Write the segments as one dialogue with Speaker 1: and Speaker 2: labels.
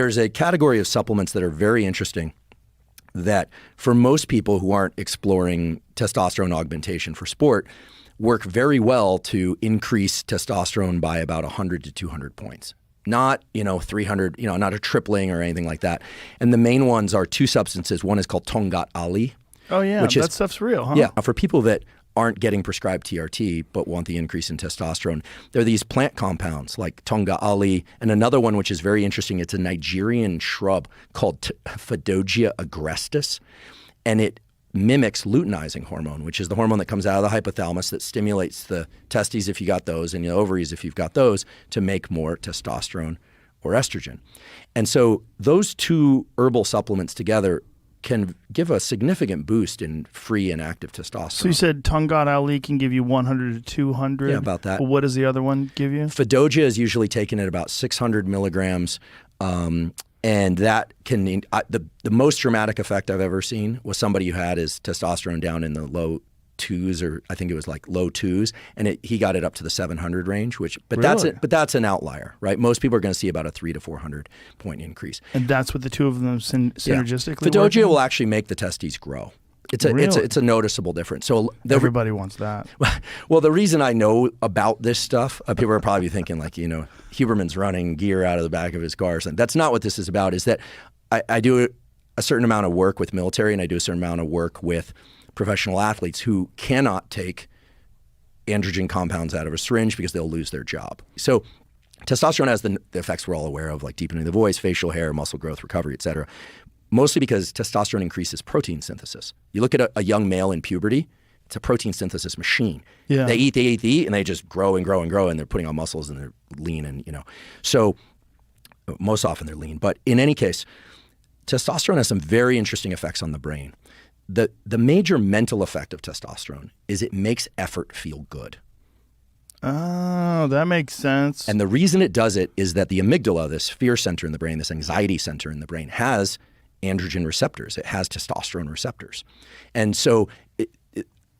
Speaker 1: There's a category of supplements that are very interesting that for most people who aren't exploring testosterone augmentation for sport work very well to increase testosterone by about 100 to 200 points. Not, 300, not a tripling or anything like that. And the main ones are two substances. One is called Tongkat Ali.
Speaker 2: Oh, yeah. That stuff's real, huh?
Speaker 1: Yeah. For people that aren't getting prescribed TRT but want the increase in testosterone, there are these plant compounds like Tongkat Ali and another one which is very interesting. It's a Nigerian shrub called Fadogia Agrestis, and it mimics luteinizing hormone, which is the hormone that comes out of the hypothalamus that stimulates the testes if you got those and the ovaries if you've got those to make more testosterone or estrogen. And so those two herbal supplements together can give a significant boost in free and active testosterone.
Speaker 2: So you said Tongkat Ali can give you 100 to 200?
Speaker 1: Yeah, about that.
Speaker 2: Well, what does the other one give you?
Speaker 1: Fadogia is usually taken at about 600 milligrams. And that can, the most dramatic effect I've ever seen was somebody who had his testosterone down in the low twos, or I think it was like low twos, and he got it up to the 700 range. But
Speaker 2: really?
Speaker 1: that's an outlier, right? Most people are going to see about a 300 to 400 point increase.
Speaker 2: And that's what the two of them synergistically.
Speaker 1: Fadogia
Speaker 2: working?
Speaker 1: will actually make the testes grow. It's a noticeable difference. So
Speaker 2: everybody wants that.
Speaker 1: Well, the reason I know about this stuff, people are probably thinking like, Huberman's running gear out of the back of his car. And that's not what this is about. Is that I do a certain amount of work with military, and I do a certain amount of work with professional athletes who cannot take androgen compounds out of a syringe because they'll lose their job. So testosterone has the effects we're all aware of, like deepening the voice, facial hair, muscle growth, recovery, et cetera. Mostly because testosterone increases protein synthesis. You look at a young male in puberty, it's a protein synthesis machine.
Speaker 2: Yeah.
Speaker 1: They eat, and they just grow and grow and grow, and they're putting on muscles and they're lean and, So most often they're lean. But in any case, testosterone has some very interesting effects on the brain. The major mental effect of testosterone is it makes effort feel good.
Speaker 2: Oh, that makes sense.
Speaker 1: And the reason it does it is that the amygdala, this fear center in the brain, this anxiety center in the brain, has androgen receptors. It has testosterone receptors. And so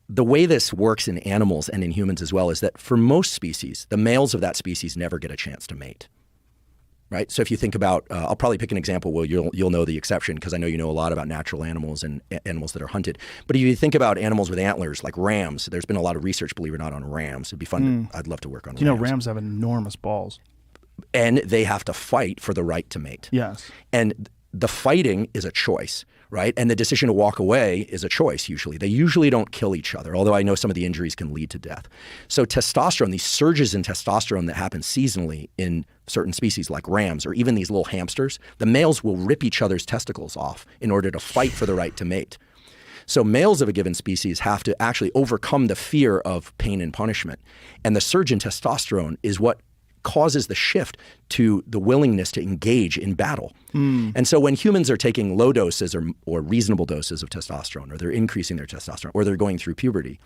Speaker 1: the way this works in animals and in humans as well is that for most species, the males of that species never get a chance to mate. Right? So if you think about, I'll probably pick an example where you'll know the exception because I know you know a lot about natural animals and animals that are hunted. But if you think about animals with antlers like rams, there's been a lot of research, believe it or not, on rams. It'd be fun. I'd love to work on rams.
Speaker 2: Rams have enormous balls.
Speaker 1: And they have to fight for the right to mate.
Speaker 2: Yes.
Speaker 1: And the fighting is a choice, right? And the decision to walk away is a choice usually. They usually don't kill each other, although I know some of the injuries can lead to death. So testosterone, these surges in testosterone that happen seasonally in certain species like rams or even these little hamsters, the males will rip each other's testicles off in order to fight for the right to mate. So males of a given species have to actually overcome the fear of pain and punishment. And the surge in testosterone is what causes the shift to the willingness to engage in battle. And so when humans are taking low doses or reasonable doses of testosterone, or they're increasing their testosterone, or they're going through puberty,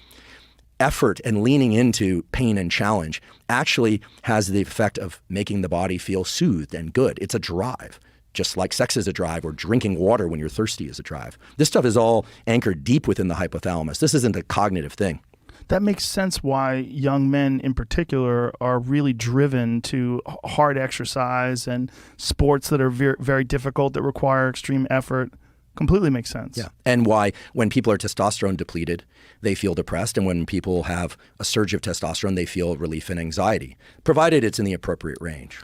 Speaker 1: effort and leaning into pain and challenge actually has the effect of making the body feel soothed and good. It's a drive, just like sex is a drive or drinking water when you're thirsty is a drive. This stuff is all anchored deep within the hypothalamus. This isn't a cognitive thing.
Speaker 2: That makes sense why young men in particular are really driven to hard exercise and sports that are very, very difficult, that require extreme effort. Completely makes sense.
Speaker 1: Yeah. And why when people are testosterone depleted, they feel depressed. And when people have a surge of testosterone, they feel relief and anxiety, provided it's in the appropriate range.